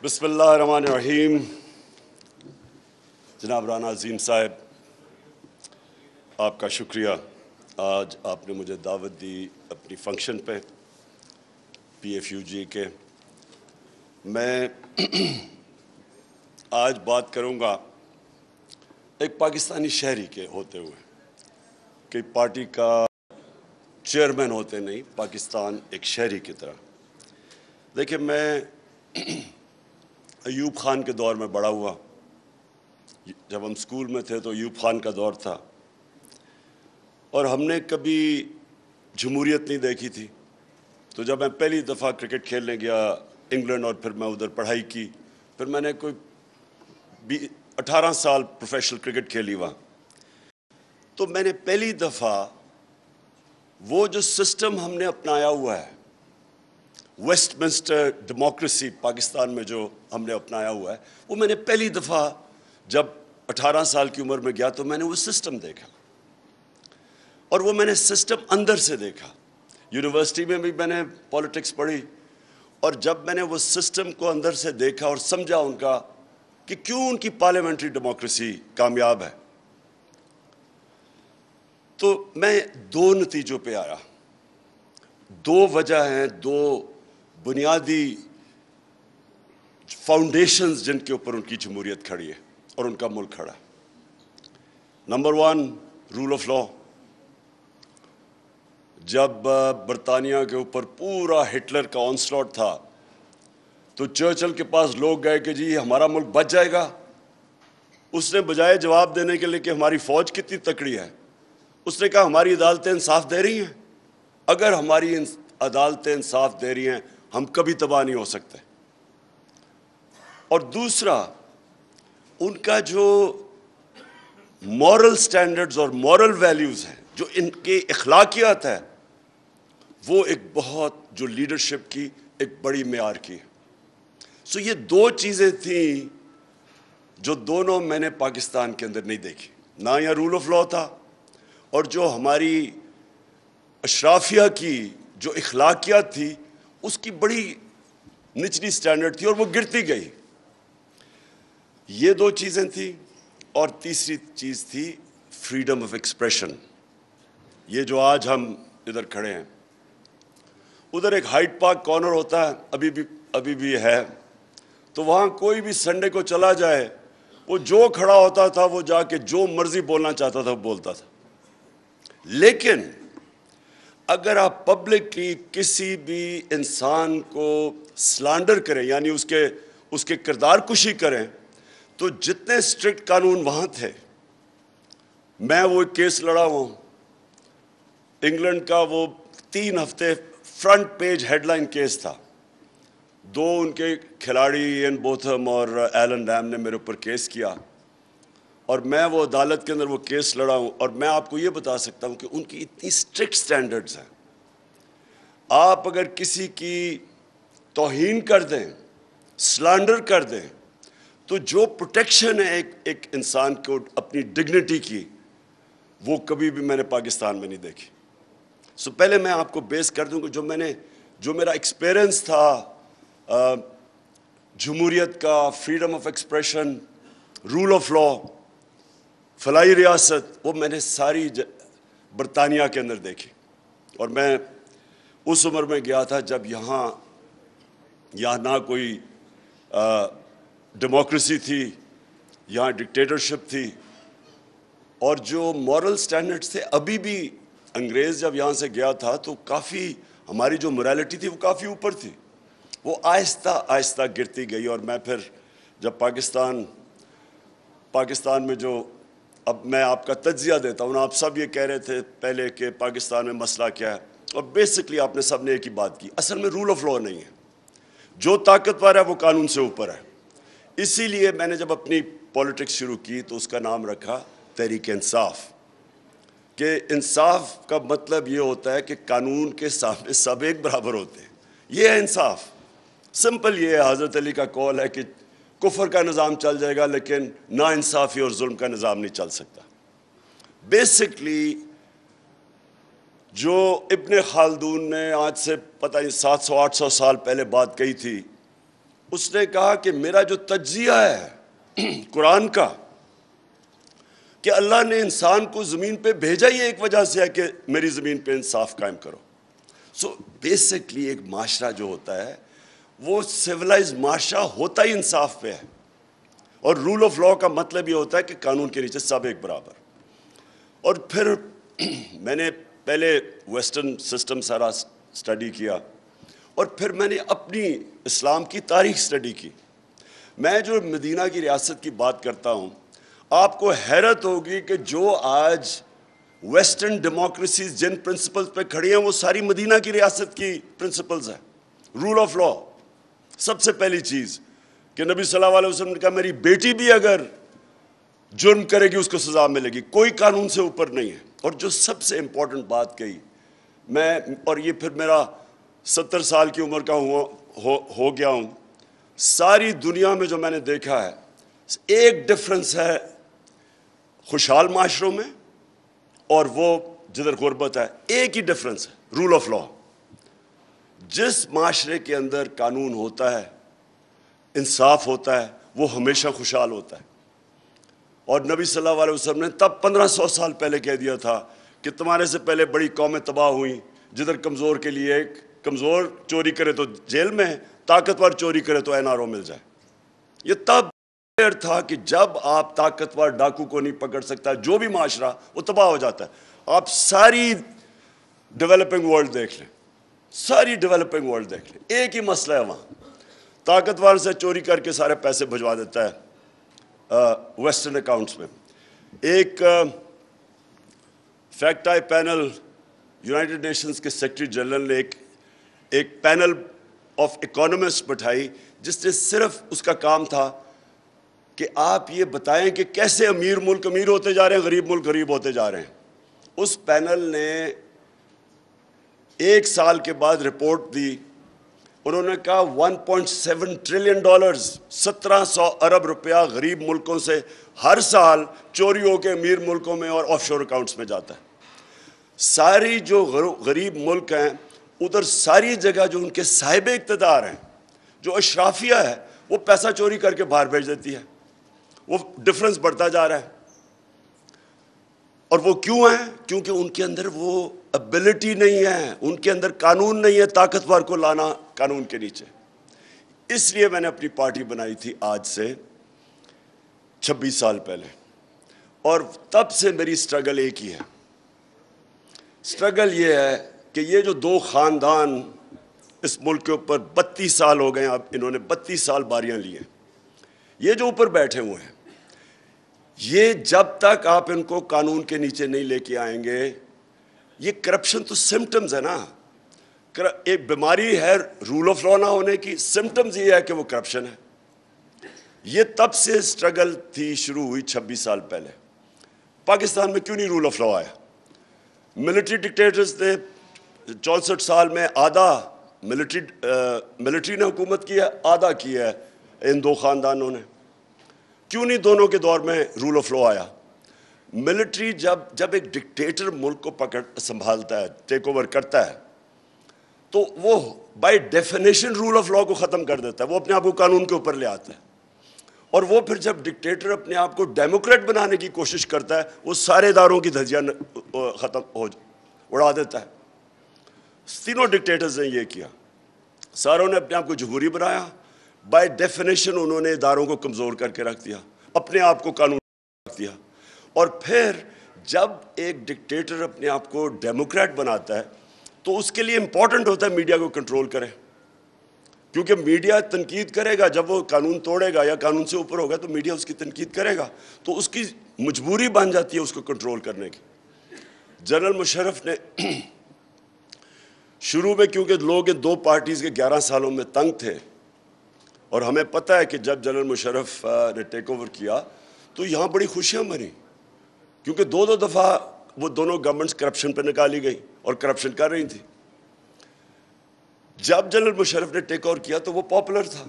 بسم اللہ الرحمن الرحیم. جناب رانا عظیم صاحب، آپ کا شکریہ. آج آپ نے مجھے دعوت دی اپنی فنکشن پہ PFUG کے. میں آج بات کروں گا ایک پاکستانی شہری کے ہوتے ہوئے، کہ پارٹی کا چیئرمین ہوتے نہیں، پاکستان ایک شہری کی طرح. دیکھیں، میں ایوب خان کے دور میں بڑا ہوا. جب ہم اسکول میں تھے تو ایوب خان کا دور تھا، اور ہم نے کبھی جمہوریت نہیں دیکھی تھی. تو جب میں پہلی دفعہ کرکٹ کھیلنے گیا انگلینڈ، اور پھر میں ادھر پڑھائی کی، پھر میں نے کوئی 18 سال پروفیشنل کرکٹ کھیلی وہاں. تو میں نے پہلی دفعہ وہ جو سسٹم ہم نے اپنایا ہوا ہے، ویسٹ منسٹر ڈیموکریسی پاکستان میں جو ہم نے اپنایا ہوا ہے، وہ میں نے پہلی دفعہ جب 18 سال کی عمر میں گیا تو میں نے وہ سسٹم دیکھا، اور وہ میں نے سسٹم اندر سے دیکھا. یونیورسٹی میں بھی میں نے پولیٹکس پڑھی، اور جب میں نے وہ سسٹم کو اندر سے دیکھا اور سمجھا ان کا کہ کیوں ان کی پارلیمنٹری ڈیموکریسی کامیاب ہے، تو میں دو نتیجوں پہ آیا. دو وجہ ہیں، دو بنیادی فاؤنڈیشنز جن کے اوپر ان کی جمہوریت کھڑی ہے اور ان کا ملک کھڑا ہے. Number 1، rule of law. جب برطانیہ کے اوپر پورا ہٹلر کا آنسلاٹ تھا، تو چرچل کے پاس لوگ گئے کہ جی ہمارا ملک بچ جائے گا. اس نے بجائے جواب دینے کے لیے کہ ہماری فوج کتنی تکڑی ہے، اس نے کہا ہماری عدالتیں انصاف دے رہی ہیں. اگر ہماری عدالتیں انصاف دے رہی ہیں، ہم کبھی تباہ نہیں ہو سکتے. اور دوسرا، ان کا جو مورل سٹینڈرڈز اور مورل ویلیوز ہیں، جو ان کے اخلاقیات ہے، وہ ایک بہت جو لیڈرشپ کی ایک بڑی معیار کی ہے. سو یہ دو چیزیں تھیں جو دونوں میں نے پاکستان کے اندر نہیں دیکھی. نہ یہ رول آف لا تھا، اور جو ہماری اشرافیہ کی جو اخلاقیات تھی، اس کی بڑی نچلی سٹینڈرڈ تھی اور وہ گرتی گئی. یہ دو چیزیں تھیں. اور تیسری چیز تھی فریڈم آف ایکسپریشن. یہ جو آج ہم ادھر کھڑے ہیں، ادھر ایک ہائیڈ پارک کارنر ہوتا ہے، ابھی بھی ہے. تو وہاں کوئی بھی سنڈے کو چلا جائے، وہ جو کھڑا ہوتا تھا وہ جا کے جو مرضی بولنا چاہتا تھا وہ بولتا تھا. لیکن اگر آپ پبلکلی کسی بھی انسان کو سلانڈر کریں، یعنی اس کے کردار کشی کریں، تو جتنے اسٹرکٹ قانون وہاں تھے، میں وہ ایک کیس لڑا ہوں انگلینڈ کا، وہ 3 ہفتے front page headline case تھا. 2 ان کے کھلاڑی ایئن بوتھم اور ایلن ڈیم نے میرے اوپر کیس کیا، اور میں وہ عدالت کے اندر وہ کیس لڑا ہوں. اور میں آپ کو یہ بتا سکتا ہوں کہ ان کی اتنی اسٹرکٹ سٹینڈرڈز ہیں. آپ اگر کسی کی توہین کر دیں، سلانڈر کر دیں، تو جو پروٹیکشن ہے ایک انسان کو اپنی ڈگنیٹی کی، وہ کبھی بھی میں نے پاکستان میں نہیں دیکھی. سو پہلے میں آپ کو بیس کر دوں کہ جو میرا ایکسپیرئنس تھا جمہوریت کا، freedom of expression, rule of law, فلاحی ریاست، وہ میں نے ساری برطانیہ کے اندر دیکھی. اور میں اس عمر میں گیا تھا جب یہاں نہ کوئی ڈیموکریسی تھی، یہاں ڈکٹیٹرشپ تھی، اور جو مورل سٹینڈرڈز تھے، ابھی بھی انگریز جب یہاں سے گیا تھا تو کافی ہماری جو موریلٹی تھی وہ کافی اوپر تھی. وہ آہستہ آہستہ گرتی گئی. اور میں پھر جب پاکستان میں جو، اب میں آپ کا تجزیہ دیتا ہوں، آپ سب یہ کہہ رہے تھے پہلے کہ پاکستان میں مسئلہ کیا ہے، اور بیسکلی آپ نے سب نے ایک ہی بات کی، اصل میں رول آف لا نہیں ہے. جو طاقتور ہے وہ قانون سے اوپر ہے. اسی لیے میں نے جب اپنی پولیٹکس شروع کی تو اس کا نام رکھا تحریک انصاف، کہ انصاف کا مطلب یہ ہوتا ہے کہ قانون کے سامنے سب ایک برابر ہوتے ہیں. یہ ہے انصاف. سمپل یہ ہے. حضرت علی کا قول ہے کہ کفر کا نظام چل جائے گا لیکن نا انصافی اور ظلم کا نظام نہیں چل سکتا. بیسکلی جو ابن خلدون نے آج سے پتہ نہیں 700-800 سال پہلے بات کہی تھی، اس نے کہا کہ میرا جو تجزیہ ہے قرآن کا کہ اللہ نے انسان کو زمین پہ بھیجا ہی ایک وجہ سے ہے کہ میری زمین پہ انصاف قائم کرو. سو بیسکلی ایک معاشرہ جو ہوتا ہے وہ سویلائز معاشرہ ہوتا ہی انصاف پہ ہے, اور رول آف لاء کا مطلب یہ ہوتا ہے کہ قانون کے نیچے سب ایک برابر. اور پھر میں نے پہلے ویسٹرن سسٹم سارا اسٹڈی کیا, اور پھر میں نے اپنی اسلام کی تاریخ اسٹڈی کی. میں جو مدینہ کی ریاست کی بات کرتا ہوں, آپ کو حیرت ہوگی کہ جو آج ویسٹرن ڈیموکریسیز جن پرنسپلز پہ کھڑی ہیں وہ ساری مدینہ کی ریاست کی پرنسپلز ہیں. رول آف لاء, سب سے پہلی چیز کہ نبی صلی اللہ علیہ وسلم نے کہا میری بیٹی بھی اگر جرم کرے گی اس کو سزا ملے گی, کوئی قانون سے اوپر نہیں ہے. اور جو سب سے امپورٹنٹ بات کہی میں, اور یہ پھر میرا 70 سال کی عمر کا ہو گیا ہوں, ساری دنیا میں جو میں نے دیکھا ہے ایک ڈفرنس ہے خوشحال معاشروں میں اور وہ جدھر غربت ہے, ایک ہی ڈفرنس ہے, رول آف لاء. جس معاشرے کے اندر قانون ہوتا ہے, انصاف ہوتا ہے, وہ ہمیشہ خوشحال ہوتا ہے. اور نبی صلی اللہ علیہ وسلم نے تب 1500 سال پہلے کہہ دیا تھا کہ تمہارے سے پہلے بڑی قومیں تباہ ہوئیں جدھر کمزور کے لیے ایک کمزور چوری کرے تو جیل میں, طاقتور چوری کرے تو NRO مل جائے. یہ تب تھا کہ جب آپ طاقتور ڈاکو کو نہیں پکڑ سکتا, جو بھی معاشرہ وہ تباہ ہو جاتا ہے. آپ ساری ڈیولپنگ ورلڈ دیکھ لیں, ساری ڈیولپنگ ورلڈ دیکھ لیں, ایک ہی مسئلہ ہے وہاں, طاقتور سے چوری کر کے سارے پیسے بھجوا دیتا ہے ویسٹرن اکاؤنٹس میں. ایک fact I panel United nations کے سیکرٹری جنرل نے ایک پینل آف اکانومسٹ بٹھائی جس نے صرف اس کا کام تھا کہ آپ یہ بتائیں کہ کیسے امیر ملک امیر ہوتے جا رہے ہیں, غریب ملک غریب ہوتے جا رہے ہیں. اس پینل نے 1 سال کے بعد رپورٹ دی, انہوں نے کہا 1.7 ٹریلین ڈالرز 1700 ارب روپیہ غریب ملکوں سے ہر سال چوری ہو کے امیر ملکوں میں اور آف شور اکاؤنٹس میں جاتا ہے. ساری جو غریب ملک ہیں ادھر ساری جگہ جو ان کے صاحب اقتدار ہیں, جو اشرافیہ ہے, وہ پیسہ چوری کر کے باہر بھیج دیتی ہے. وہ ڈفرنس بڑھتا جا رہا ہے. اور وہ کیوں ہیں؟ کیونکہ ان کے اندر وہ ابیلٹی نہیں ہے, ان کے اندر قانون نہیں ہے طاقتور کو لانا قانون کے نیچے. اس لیے میں نے اپنی پارٹی بنائی تھی آج سے 26 سال پہلے, اور تب سے میری سٹرگل ایک ہی ہے. سٹرگل یہ ہے کہ یہ جو 2 خاندان اس ملک کے اوپر 32 سال ہو گئے ہیں, اب انہوں نے 32 سال باریاں لی ہیں, یہ جو اوپر بیٹھے ہوئے ہیں, یہ جب تک آپ ان کو قانون کے نیچے نہیں لے کے آئیں گے, یہ کرپشن تو سمٹمز ہے نا, ایک بیماری ہے رول آف لاء نہ ہونے کی, سمٹمز یہ ہے کہ وہ کرپشن ہے. یہ تب سے سٹرگل تھی, شروع ہوئی 26 سال پہلے. پاکستان میں کیوں نہیں رول آف لاء آیا؟ ملٹری ڈکٹیٹرز نے 64 سال میں آدھا ملٹری نے حکومت کی ہے, آدھا کی ہے ان 2 خاندانوں نے. کیوں نہیں دونوں کے دور میں رول آف لاء آیا؟ ملٹری جب ایک ڈکٹیٹر ملک کو سنبھالتا ہے, ٹیک اوور کرتا ہے, تو وہ by definition rule of law کو ختم کر دیتا ہے, وہ اپنے آپ کو قانون کے اوپر لے آتا ہے. اور وہ پھر جب ڈکٹیٹر اپنے آپ کو ڈیموکریٹ بنانے کی کوشش کرتا ہے, وہ سارے اداروں کی دھجیاں اڑا دیتا ہے. تینوں ڈکٹیٹرز نے یہ کیا, ساروں نے اپنے آپ کو جمہوری بنایا, بائی ڈیفینیشن انہوں نے اداروں کو کمزور کر کے رکھ دیا, اپنے آپ کو قانون رکھ دیا. اور پھر جب ایک ڈکٹیٹر اپنے آپ کو ڈیموکریٹ بناتا ہے تو اس کے لیے امپورٹنٹ ہوتا ہے میڈیا کو کنٹرول کرے, کیونکہ میڈیا تنقید کرے گا. جب وہ قانون توڑے گا یا قانون سے اوپر ہوگا تو میڈیا اس کی تنقید کرے گا, تو اس کی مجبوری بن جاتی ہے اس کو کنٹرول کرنے کی. جنرل مشرف نے شروع میں, کیونکہ لوگ ان 2 پارٹیز کے 11 سالوں میں تنگ تھے, اور ہمیں پتہ ہے کہ جب جنرل مشرف نے ٹیک اوور کیا تو یہاں بڑی خوشیاں بنی, کیونکہ 2 دفعہ وہ دونوں گورنمنٹس کرپشن پہ نکالی گئی اور کرپشن کر رہی تھی. جب جنرل مشرف نے ٹیک اوور کیا تو وہ پاپولر تھا,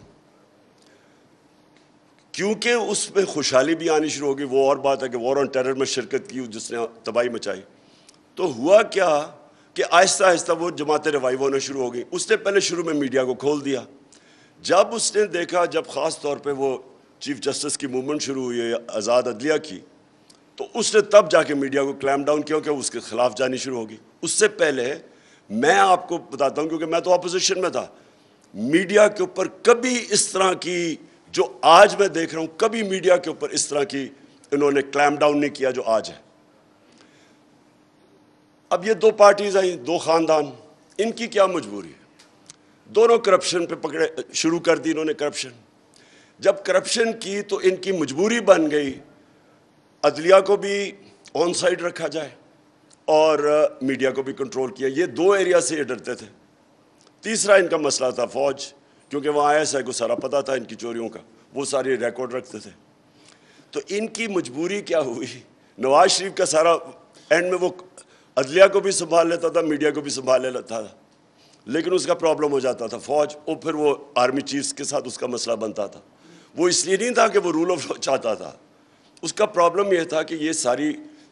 کیونکہ اس میں خوشحالی بھی آنی شروع ہوگی. وہ اور بات ہے کہ وار آن ٹیرر میں شرکت کی جس نے تباہی مچائی. تو ہوا کیا کہ آہستہ آہستہ وہ جماعتیں ریوائیو ہونا شروع ہو گئی. اس نے پہلے شروع میں میڈیا کو کھول دیا, جب اس نے دیکھا, جب خاص طور پہ وہ چیف جسٹس کی موومنٹ شروع ہوئی ہے آزاد عدلیہ کی, تو اس نے تب جا کے میڈیا کو کلیم ڈاؤن کیا کہ اس کے خلاف جانی شروع ہوگی. اس سے پہلے میں آپ کو بتاتا ہوں, کیونکہ میں تو اپوزیشن میں تھا, میڈیا کے اوپر کبھی اس طرح کی جو آج میں دیکھ رہا ہوں, کبھی میڈیا کے اوپر اس طرح کی انہوں نے کلیم ڈاؤن نہیں کیا جو آج ہے. اب یہ دو پارٹیز آئیں, دو خاندان, ان کی کیا مجبوری ہے؟ دونوں کرپشن پہ پکڑے شروع کر دی انہوں نے کرپشن. جب کرپشن کی تو ان کی مجبوری بن گئی عدلیہ کو بھی آن سائڈ رکھا جائے اور میڈیا کو بھی کنٹرول کیا. یہ دو ایریا سے یہ ڈرتے تھے. تیسرا ان کا مسئلہ تھا فوج, کیونکہ وہاں ISI کو سارا پتہ تھا ان کی چوریوں کا, وہ ساری ریکارڈ رکھتے تھے. تو ان کی مجبوری کیا ہوئی, نواز شریف کا سارا اینڈ میں وہ عدلیہ کو بھی سنبھال لیتا تھا, میڈیا کو بھی سنبھال لیتا تھا, لیکن اس کا پرابلم ہو جاتا تھا فوج, اور پھر وہ آرمی چیفز کے ساتھ اس کا مسئلہ بنتا تھا. وہ اس لیے نہیں تھا کہ وہ رول آف لا چاہتا تھا, اس کا پرابلم یہ تھا کہ یہ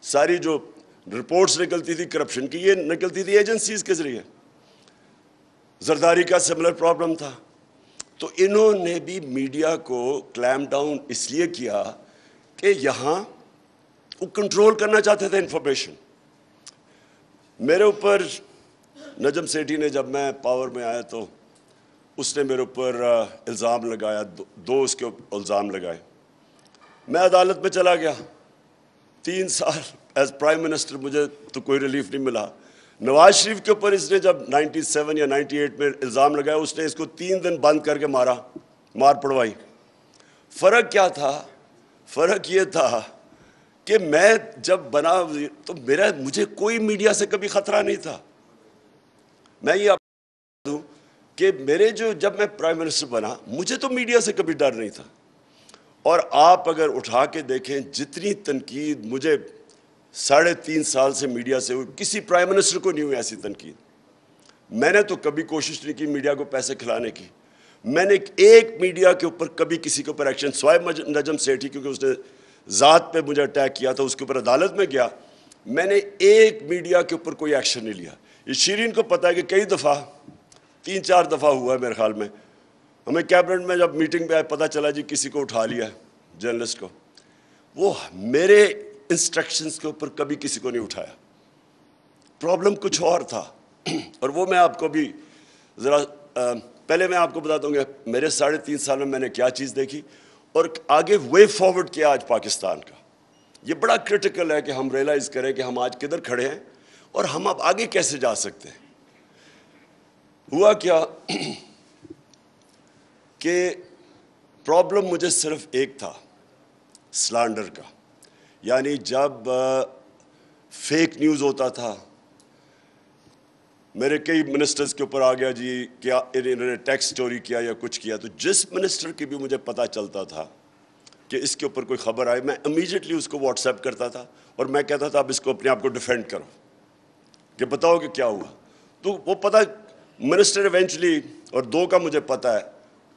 ساری جو رپورٹس نکلتی تھی کرپشن کی, یہ نکلتی تھی ایجنسیز کے ذریعے. زرداری کا سملر پرابلم تھا. تو انہوں نے بھی میڈیا کو کلیم ڈاؤن اس لیے کیا کہ یہاں وہ کنٹرول کرنا چاہتے تھے انفارمیشن. میرے اوپر نجم سیٹھی نے, جب میں پاور میں آیا تو اس نے میرے اوپر الزام لگایا, دو اس کے الزام لگائے. میں عدالت میں چلا گیا, 3 سال ایز پرائم منسٹر مجھے تو کوئی ریلیف نہیں ملا. نواز شریف کے اوپر اس نے جب 97 یا 98 میں الزام لگایا, اس نے اس کو 3 دن بند کر کے مار پڑوائی. فرق کیا تھا؟ فرق یہ تھا کہ میں جب بنا تو مجھے کوئی میڈیا سے کبھی خطرہ نہیں تھا. میں یہ آپ دوں کہ جب میں پرائم منسٹر بنا, مجھے تو میڈیا سے کبھی ڈر نہیں تھا. اور آپ اگر اٹھا کے دیکھیں جتنی تنقید مجھے 3.5 سال سے میڈیا سے ہوئی, کسی پرائم منسٹر کو نہیں ہوئی ایسی تنقید. میں نے تو کبھی کوشش نہیں کی میڈیا کو پیسے کھلانے کی. میں نے ایک میڈیا کے اوپر کبھی کسی کے اوپر ایکشن, سوائے نجم سیٹھی کیونکہ اس نے ذات پہ مجھے اٹیک کیا تھا, اس کے اوپر عدالت میں گیا, میں نے ایک میڈیا کے اوپر کوئی ایکشن نہیں لیا. یہ شیرین کو پتہ ہے کہ کئی دفعہ 3-4 دفعہ ہوا ہے میرے خیال میں, ہمیں کیبنٹ میں جب میٹنگ پہ آئے پتہ چلا جی کسی کو اٹھا لیا ہے جرنلسٹ کو, وہ میرے انسٹرکشنز کے اوپر کبھی کسی کو نہیں اٹھایا. پرابلم کچھ اور تھا, اور وہ میں آپ کو بھی ذرا پہلے میں آپ کو بتاتا ہوں کہ میرے 3.5 سال میں نے کیا چیز دیکھی اور آگے وے فارورڈ کیا آج پاکستان کا. یہ بڑا کرٹیکل ہے کہ ہم ریئلائز کریں کہ ہم آج کدھر کھڑے ہیں اور ہم اب آگے کیسے جا سکتے ہیں. ہوا کیا کہ پرابلم مجھے صرف ایک تھا, سلانڈر کا. یعنی جب فیک نیوز ہوتا تھا, میرے کئی منسٹرز کے اوپر آ گیا جی کیا انہوں نے ٹیکس چوری کیا یا کچھ کیا, تو جس منسٹر کی بھی مجھے پتہ چلتا تھا کہ اس کے اوپر کوئی خبر آئے, میں امیجیٹلی اس کو واٹس ایپ کرتا تھا اور میں کہتا تھا اب اس کو اپنے آپ کو ڈیفینڈ کرو کہ بتاؤ کہ کیا ہوا. تو وہ پتہ منسٹر ایونچولی, اور 2 کا مجھے پتہ ہے,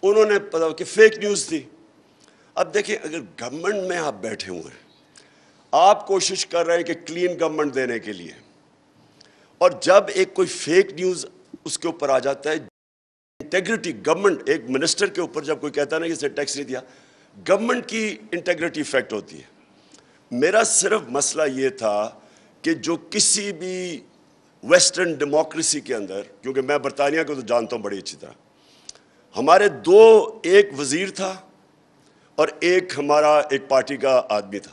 انہوں نے پتہ کہ فیک نیوز تھی. اب دیکھیں اگر گورنمنٹ میں آپ بیٹھے ہوئے ہیں, آپ کوشش کر رہے ہیں کہ کلین گورنمنٹ دینے کے لیے, اور جب ایک کوئی فیک نیوز اس کے اوپر آ جاتا ہے, انٹیگریٹی گورنمنٹ, ایک منسٹر کے اوپر جب کوئی کہتا ہے نا کہ اسے ٹیکس نہیں دیا, گورنمنٹ کی انٹیگریٹی افیکٹ ہوتی ہے. میرا صرف مسئلہ یہ تھا کہ جو کسی بھی ویسٹرن ڈیموکریسی کے اندر, کیونکہ میں برطانیہ کو تو جانتا ہوں بڑی اچھی طرح, ہمارے 2 ایک وزیر تھا اور ایک ہمارا ایک پارٹی کا آدمی تھا,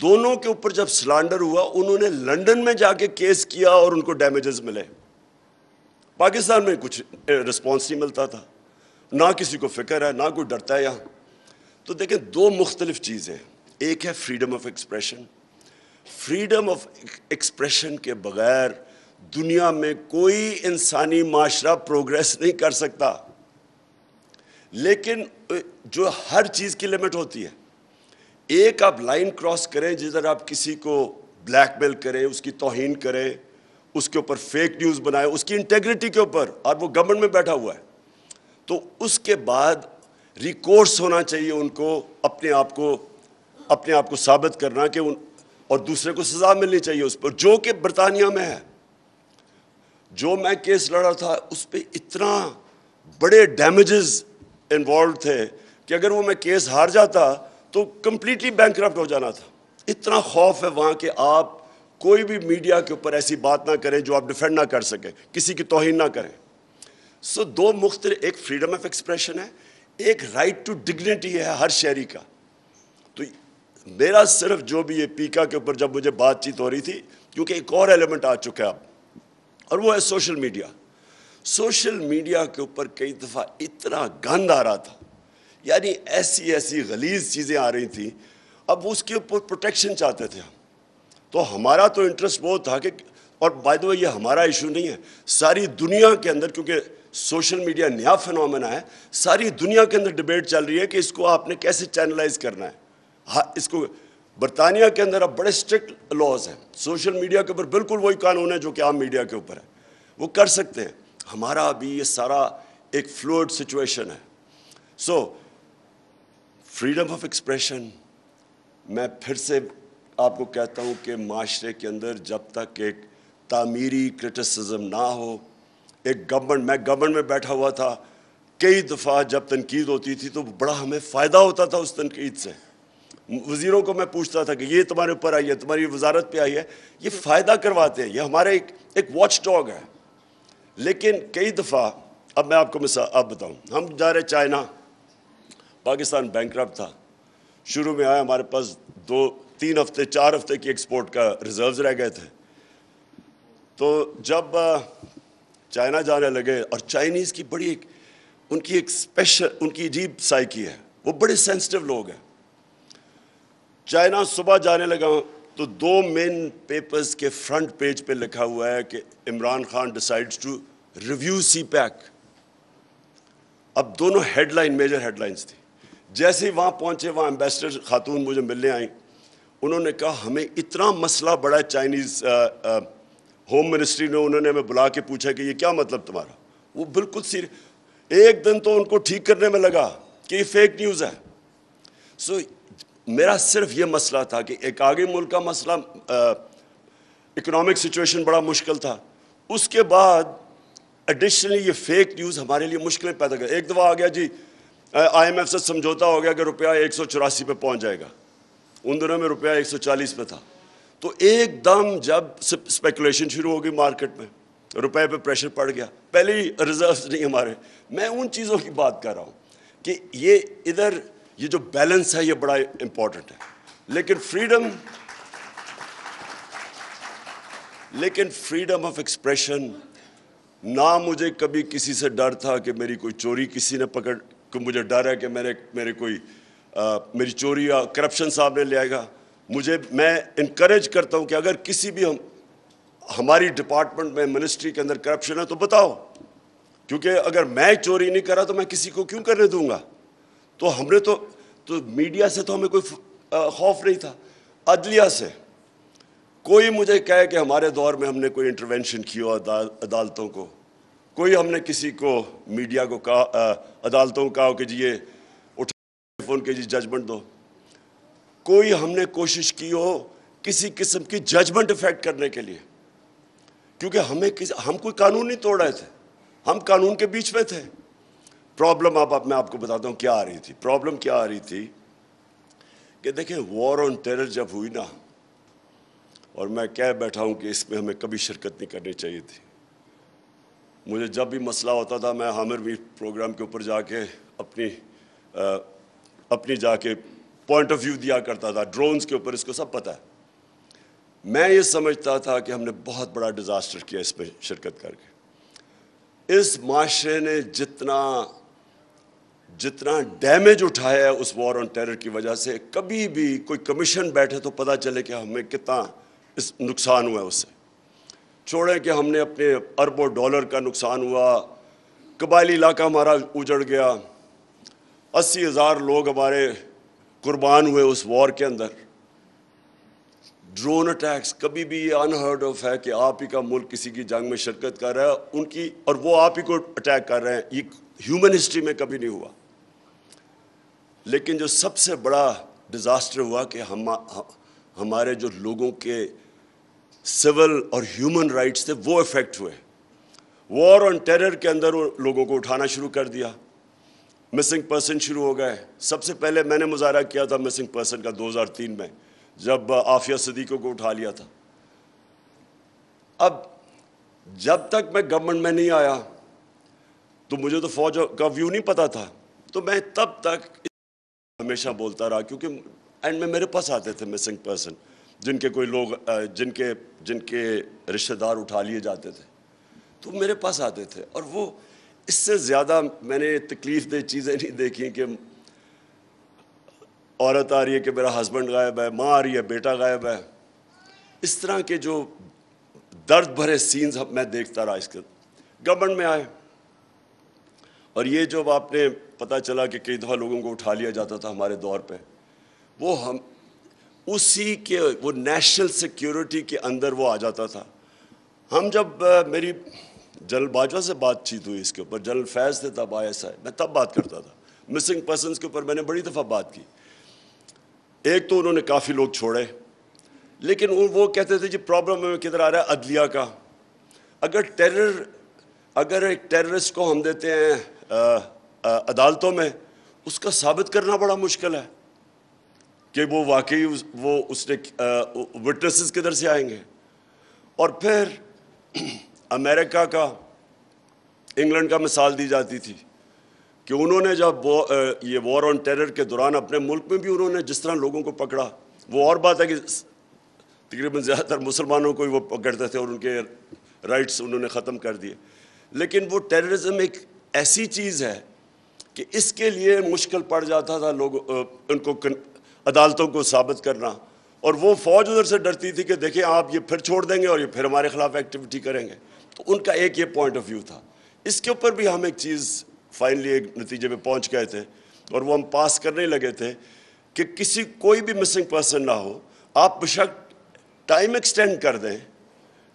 دونوں کے اوپر جب سلانڈر ہوا انہوں نے لنڈن میں جا کے کیس کیا اور ان کو ڈیمیجز ملے. پاکستان میں کچھ رسپانس نہیں ملتا تھا, نہ کسی کو فکر ہے, نہ کوئی ڈرتا ہے یہاں. تو دیکھیں 2 مختلف چیزیں, ایک ہے freedom of expression. Freedom of expression کے بغیر دنیا میں کوئی انسانی معاشرہ پروگریس نہیں کر سکتا. لیکن جو ہر چیز کی لمٹ ہوتی ہے, ایک آپ لائن کراس کریں جدھر آپ کسی کو بلیک میل کریں, اس کی توہین کریں, اس کے اوپر فیک نیوز بنائیں, اس کی انٹیگریٹی کے اوپر, اور وہ گورنمنٹ میں بیٹھا ہوا ہے, تو اس کے بعد ریکورس ہونا چاہیے ان کو اپنے آپ کو ثابت کرنا کہ اور دوسرے کو سزا ملنی چاہیے اس پر, جو کہ برطانیہ میں ہے. جو میں کیس لڑا تھا اس پہ اتنا بڑے ڈیمیجز انوالوڈ تھے کہ اگر وہ میں کیس ہار جاتا تو کمپلیٹلی بینکرپٹ ہو جانا تھا. اتنا خوف ہے وہاں کہ آپ کوئی بھی میڈیا کے اوپر ایسی بات نہ کریں جو آپ ڈیفینڈ نہ کر سکیں, کسی کی توہین نہ کریں. سو دو مختلف, ایک فریڈم آف ایکسپریشن ہے, ایک رائٹ ٹو ڈگنیٹی ہے ہر شہری کا. تو میرا صرف جو بھی یہ پیکا کے اوپر جب مجھے بات چیت ہو رہی تھی, کیونکہ ایک اور ایلیمنٹ آ چکا ہے اب, اور وہ ہے سوشل میڈیا. سوشل میڈیا کے اوپر کئی دفعہ اتنا گند آ رہا تھا, یعنی ایسی غلیظ چیزیں آ رہی تھیں. اب اس کے اوپر پروٹیکشن چاہتے تھے ہم, تو ہمارا تو انٹرسٹ وہ تھا کہ, اور بائی دا وے یہ ہمارا ایشو نہیں ہے, ساری دنیا کے اندر, کیونکہ سوشل میڈیا نیا فینومینا ہے, ساری دنیا کے اندر ڈیبیٹ چل رہی ہے کہ اس کو آپ نے کیسے چینلائز کرنا ہے. اس کو برطانیہ کے اندر اب بڑے اسٹرکٹ لاز ہیں سوشل میڈیا کے اوپر, بالکل وہی قانون ہے جو کہ عام میڈیا کے اوپر ہے, وہ کر سکتے ہیں. ہمارا ابھی یہ سارا ایک فلوئڈ سچویشن ہے. سو فریڈم آف ایکسپریشن, میں پھر سے آپ کو کہتا ہوں کہ معاشرے کے اندر جب تک ایک تعمیری کرٹیسزم نہ ہو, ایک میں گورنمنٹ میں بیٹھا ہوا تھا, کئی دفعہ جب تنقید ہوتی تھی تو بڑا ہمیں فائدہ ہوتا تھا اس تنقید سے. وزیروں کو میں پوچھتا تھا کہ یہ تمہارے اوپر آئی ہے, تمہاری وزارت پہ آئی ہے, یہ فائدہ کرواتے ہیں, یہ ہمارے ایک واچ ڈاگ ہے. لیکن کئی دفعہ, اب میں آپ کو اب بتاؤں, ہم جا رہے چائنا, پاکستان بینکرپٹ تھا, شروع میں آیا, ہمارے پاس 2-3 ہفتے 4 ہفتے کی ایکسپورٹ کا ریزروز رہ گئے تھے. تو جب چائنا جانے لگے, اور چائنیز کی بڑی ان کی ایک اسپیشل, ان کی عجیب سائیکی ہے, وہ بڑے سینسٹیو لوگ ہیں. چائنا صبح جانے لگا تو 2 مین پیپرز کے فرنٹ پیج پہ لکھا ہوا ہے کہ Imran Khan decides to review CPEC. اب دونوں headline, major headlines تھی. جیسے ہی وہاں پہنچے, وہاں ایمبیسڈر خاتون مجھے ملنے آئیں, انہوں نے کہا ہمیں اتنا مسئلہ بڑا ہے. چائنیز ہوم منسٹری نے, انہوں نے ہمیں بلا کے پوچھا کہ یہ کیا مطلب تمہارا. وہ بالکل ایک دن تو ان کو ٹھیک کرنے میں لگا کہ یہ فیک نیوز ہے. سو میرا صرف یہ مسئلہ تھا کہ ایک آگے ملک کا مسئلہ, اکنامک سچویشن بڑا مشکل تھا, اس کے بعد ایڈیشنلی یہ فیک نیوز ہمارے لیے مشکلیں پیدا کر. ایک دفعہ آ گیا جی IMF سے سمجھوتا ہو گیا کہ روپیہ 184 پہ پہنچ جائے گا, ان دنوں میں روپیہ 140 پہ تھا. تو ایک دم جب اسپیکولیشن شروع ہو گئی مارکیٹ میں, روپے پہ پریشر پڑ گیا. پہلے ہی ریزروز نہیں ہمارے. میں ان چیزوں کی بات کر رہا ہوں کہ یہ ادھر یہ جو بیلنس ہے یہ بڑا امپورٹنٹ ہے. لیکن فریڈم آف ایکسپریشن, نہ مجھے کبھی کسی سے ڈر تھا کہ میری کوئی چوری کسی نے پکڑ, کہ مجھے ڈر ہے کہ میری چوری یا کرپشن صاحب نے لے آئے گا. میں انکریج کرتا ہوں کہ اگر کسی بھی ہماری ڈپارٹمنٹ میں, منسٹری کے اندر کرپشن ہے تو بتاؤ, کیونکہ اگر میں چوری نہیں کر رہا تو میں کسی کو کیوں کرنے دوں گا. تو ہم نے تو میڈیا سے تو ہمیں کوئی خوف نہیں تھا. عدلیہ سے کوئی مجھے کہے کہ ہمارے دور میں ہم نے کوئی انٹروینشن کی ہو عدالتوں کو, کوئی ہم نے کسی کو میڈیا کو کہا, عدالتوں کو کہا کہ جی یہ اٹھا فون کے جی ججمنٹ دو, کوئی ہم نے کوشش کی ہو کسی قسم کی ججمنٹ افیکٹ کرنے کے لیے, کیونکہ ہم کوئی قانون نہیں توڑ رہے تھے, ہم قانون کے بیچ میں تھے. پرابلم اب میں آپ کو بتاتا ہوں کیا آ رہی تھی. پرابلم کیا آ رہی تھی کہ دیکھیں وار آن ٹیرر جب ہوئی نا, اور میں کہہ بیٹھا ہوں کہ اس میں ہمیں کبھی شرکت نہیں کرنی چاہیے تھی. مجھے جب بھی مسئلہ ہوتا تھا میں حامر میر پروگرام کے اوپر جا کے اپنی جا کے پوائنٹ آف ویو دیا کرتا تھا, ڈرونز کے اوپر, اس کو سب پتہ ہے. میں یہ سمجھتا تھا کہ ہم نے بہت بڑا ڈیزاسٹر کیا اس میں شرکت کر کے. اس معاشرے نے جتنا ڈیمیج اٹھایا ہے اس وار آن ٹیرر کی وجہ سے, کبھی بھی کوئی کمیشن بیٹھے تو پتہ چلے کہ ہمیں کتنا اس نقصان ہوا ہے. اس سے چھوڑیں کہ ہم نے اپنے اربوں ڈالر کا نقصان ہوا, قبائلی علاقہ ہمارا اجڑ گیا, 80,000 لوگ ہمارے قربان ہوئے اس وار کے اندر. ڈرون اٹیکس, کبھی بھی یہ انہرڈ آف ہے کہ آپ ہی کا ملک کسی کی جنگ میں شرکت کر رہا ہے اور وہ آپ ہی کو اٹیک کر رہے ہیں. یہ ہیومن ہسٹری میں کبھی نہیں ہوا. لیکن جو سب سے بڑا ڈیزاسٹر ہوا کہ ہمارے جو لوگوں کے سول اور ہیومن رائٹس تھے وہ افیکٹ ہوئے. وار آن ٹیرر کے اندر لوگوں کو اٹھانا شروع کر دیا. مسنگ پرسن شروع ہو گئے. سب سے پہلے میں نے مظاہرہ کیا تھا مسنگ پرسن کا 2003 میں, جب عافیہ صدیقوں کو اٹھا لیا تھا. اب جب تک میں گورنمنٹ میں نہیں آیا تو مجھے تو فوج کا ویو نہیں پتا تھا, تو میں تب تک ہمیشہ بولتا رہا, کیونکہ اینڈ میں میرے پاس آتے تھے مسنگ پرسن جن کے کوئی لوگ جن کے رشتہ دار اٹھا لیے جاتے تھے, تو میرے پاس آتے تھے. اور وہ اس سے زیادہ میں نے تکلیف دہ چیزیں نہیں دیکھیں کہ عورت آ رہی ہے کہ میرا ہسبینڈ غائب ہے, ماں آ رہی ہے بیٹا غائب ہے. اس طرح کے جو درد بھرے سینز میں دیکھتا رہا. اس کے گورنمنٹ میں آئے, اور یہ جو آپ نے پتہ چلا کہ کئی دفعہ لوگوں کو اٹھا لیا جاتا تھا ہمارے دور پہ, وہ ہم اسی کے وہ نیشنل سیکیورٹی کے اندر وہ آ جاتا تھا. ہم جب میری جنرل باجوہ سے بات چیت ہوئی اس کے اوپر, جنرل فیض تھے تب ISI, میں تب بات کرتا تھا مسنگ پرسنز کے اوپر. میں نے بڑی دفعہ بات کی. ایک تو انہوں نے کافی لوگ چھوڑے, لیکن وہ کہتے تھے جی پرابلم میں کدھر آ رہا ہے, عدلیہ کا. اگر ایک ٹیررسٹ کو ہم دیتے ہیں عدالتوں میں, اس کا ثابت کرنا بڑا مشکل ہے کہ وہ واقعی وہ اس نے وٹنسز کدھر سے آئیں گے. اور پھر امریکہ کا, انگلینڈ کا مثال دی جاتی تھی کہ انہوں نے جب یہ وار آن ٹیرر کے دوران اپنے ملک میں بھی انہوں نے جس طرح لوگوں کو پکڑا, وہ اور بات ہے کہ تقریباً زیادہ تر مسلمانوں کو ہی وہ پکڑتے تھے اور ان کے رائٹس انہوں نے ختم کر دیے. لیکن وہ ٹیررزم ایک ایسی چیز ہے کہ اس کے لیے مشکل پڑ جاتا تھا ان کو عدالتوں کو ثابت کرنا. اور وہ فوج ادھر سے ڈرتی تھی کہ دیکھیں آپ یہ پھر چھوڑ دیں گے اور یہ پھر ہمارے خلاف ایکٹیویٹی کریں گے. تو ان کا ایک یہ پوائنٹ آف ویو تھا. اس کے اوپر بھی ہم ایک چیز فائنلی ایک نتیجے پہ پہنچ گئے تھے, اور وہ ہم پاس کرنے لگے تھے کہ کوئی بھی مسنگ پرسن نہ ہو, آپ بشک ٹائم ایکسٹینڈ کر دیں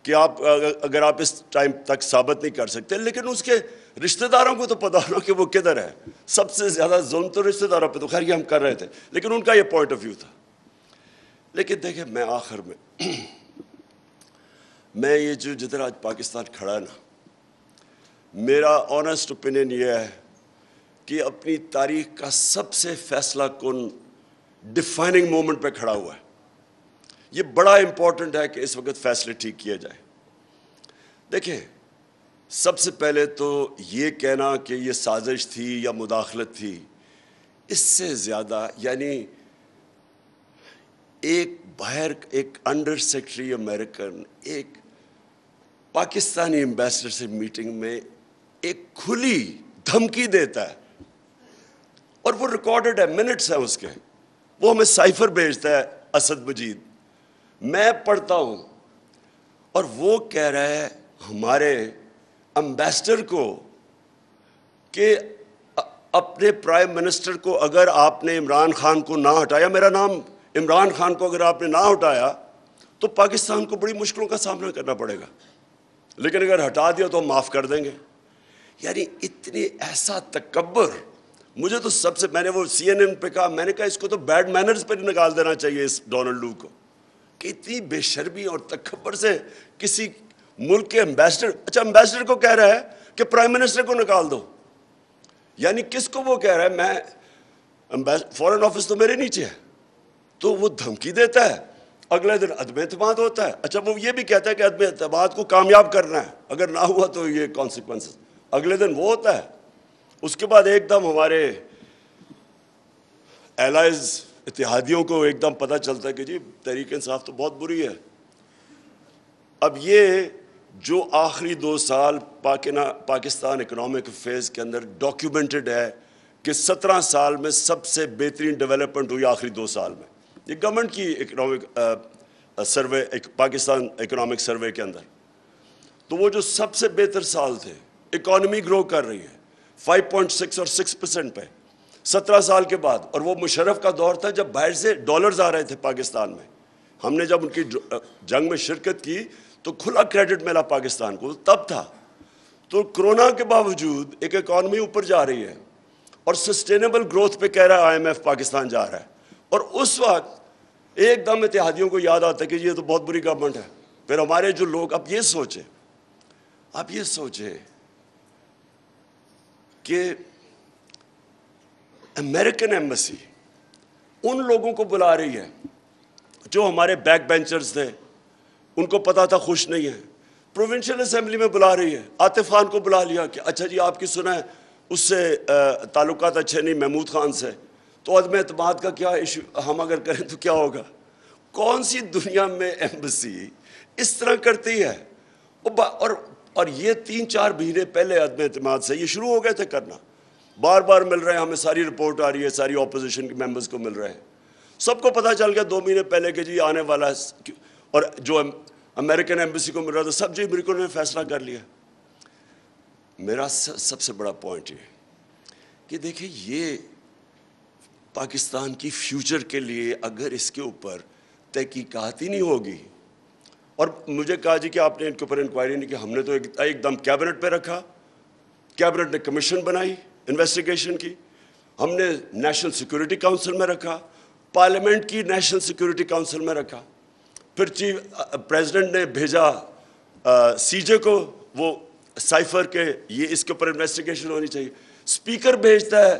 کہ آپ اگر آپ اس ٹائم تک ثابت نہیں کر سکتے, لیکن اس کے رشتہ داروں کو تو پتا ہونا کہ وہ کدھر ہے. سب سے زیادہ ظلم تو رشتہ داروں پہ, تو خیر یہ ہم کر رہے تھے, لیکن ان کا یہ پوائنٹ آف ویو تھا. لیکن دیکھیں میں آخر میں یہ جو جدھر آج پاکستان کھڑا ہے نا, میرا آنیسٹ اوپینین یہ ہے کہ اپنی تاریخ کا سب سے فیصلہ کن ڈیفائننگ مومنٹ پہ کھڑا ہوا ہے. یہ بڑا امپورٹنٹ ہے کہ اس وقت فیصلے ٹھیک کیے جائیں. دیکھیں سب سے پہلے تو یہ کہنا کہ یہ سازش تھی یا مداخلت تھی, اس سے زیادہ یعنی ایک باہر ایک انڈر سیکرٹری امریکن ایک پاکستانی ایمبیسڈر سے میٹنگ میں ایک کھلی دھمکی دیتا ہے, اور وہ ریکارڈڈ ہے, منٹس ہیں اس کے, وہ ہمیں سائفر بھیجتا ہے اسد مجید, میں پڑھتا ہوں, اور وہ کہہ رہا ہے ہمارے امبیسڈر کو کہ اپنے پرائم منسٹر کو اگر آپ نے عمران خان کو نہ ہٹایا, میرا نام عمران خان کو اگر آپ نے نہ ہٹایا تو پاکستان کو بڑی مشکلوں کا سامنا کرنا پڑے گا, لیکن اگر ہٹا دیا تو ہم معاف کر دیں گے. یعنی اتنی ایسا تکبر. مجھے تو سب سے, میں نے وہ CNN پہ کہا, میں نے کہا اس کو تو بیڈ مینرز پہ نکال دینا چاہیے اس ڈونلڈ لو کو, کہ اتنی بے شرمی اور تکبر سے کسی ملک کے امبیسڈر, اچھا امبیسڈر کو کہہ رہا ہے کہ پرائم منسٹر کو نکال دو. یعنی کس کو وہ کہہ رہا ہے, میں فورن آفس تو میرے نیچے ہے, تو وہ دھمکی دیتا ہے. اگلے دن عدم اعتماد ہوتا ہے. اچھا وہ یہ بھی کہتا ہے کہ عدم اعتماد کو کامیاب کرنا ہے, اگر نہ ہوا تو یہ کانسیکوینسز. اگلے دن وہ ہوتا ہے. اس کے بعد ایک دم ہمارے ایلائز اتحادیوں کو ایک دم پتہ چلتا ہے کہ جی تحریک انصاف تو بہت بری ہے. اب یہ جو آخری 2 سال پاکستان اکنامک فیز کے اندر ڈاکیومنٹڈ ہے کہ 17 سال میں سب سے بہترین ڈیولپمنٹ ہوئی آخری 2 سال میں, یہ گورنمنٹ کی economic survey, Pakistan economic survey کے اندر. تو وہ جو سب سے بہتر سال تھے, اکانومی گرو کر رہی ہے 5.6 اور 6% پہ 17 سال کے بعد. اور وہ مشرف کا دور تھا جب باہر سے ڈالرز آ رہے تھے پاکستان میں. ہم نے جب ان کی جنگ میں شرکت کی تو کھلا کریڈٹ ملا پاکستان کو, تب تھا. تو کرونا کے باوجود ایک اکانومی اوپر جا رہی ہے اور سسٹینیبل گروتھ پہ کہہ رہا ہے IMF پاکستان جا رہا ہے. اور اس وقت ایک دم اتحادیوں کو یاد آتا ہے کہ یہ تو بہت بری گورنمنٹ ہے. پھر ہمارے جو لوگ, اب یہ سوچیں کہ امریکن ایمبیسی ان لوگوں کو بلا رہی ہے جو ہمارے بیک بینچرز تھے, ان کو پتا تھا خوش نہیں ہے, پروونشل اسمبلی میں بلا رہی ہے. عاطف خان کو بلا لیا کہ اچھا جی آپ کی سنا ہے اس سے تعلقات اچھے نہیں محمود خان سے, تو عدم اعتماد کا کیا ایشو, ہم اگر کریں تو کیا ہوگا. کون سی دنیا میں ایمبیسی اس طرح کرتی ہے؟ اور یہ 3-4 مہینے پہلے عدم اعتماد سے یہ شروع ہو گئے تھے کرنا. بار بار مل رہے ہیں ہمیں, ساری رپورٹ آ رہی ہے, ساری اپوزیشن کے ممبرز کو مل رہے ہیں. سب کو پتہ چل گیا 2 مہینے پہلے کہ جی آنے والا ہے. اور جو امریکن ایمبیسی کو مل رہا تھا سب جی امریکن نے فیصلہ کر لیا. میرا سب سے بڑا پوائنٹ یہ کہ دیکھیں یہ پاکستان کی فیوچر کے لیے اگر اس کے اوپر تحقیقات ہی نہیں ہوگی, اور مجھے کہا جی کہ آپ نے ان کے اوپر انکوائری نہیں کی, ہم نے تو ایک دم کیبنٹ پہ رکھا, کیبنٹ نے کمیشن بنائی انویسٹیگیشن کی, ہم نے نیشنل سیکورٹی کونسل میں رکھا, پارلیمنٹ کی نیشنل سیکورٹی کونسل میں رکھا, پھر پریزیڈنٹ نے بھیجا سی جے کو وہ سائفر کے یہ اس کے اوپر انویسٹیگیشن ہونی چاہیے, اسپیکر بھیجتا ہے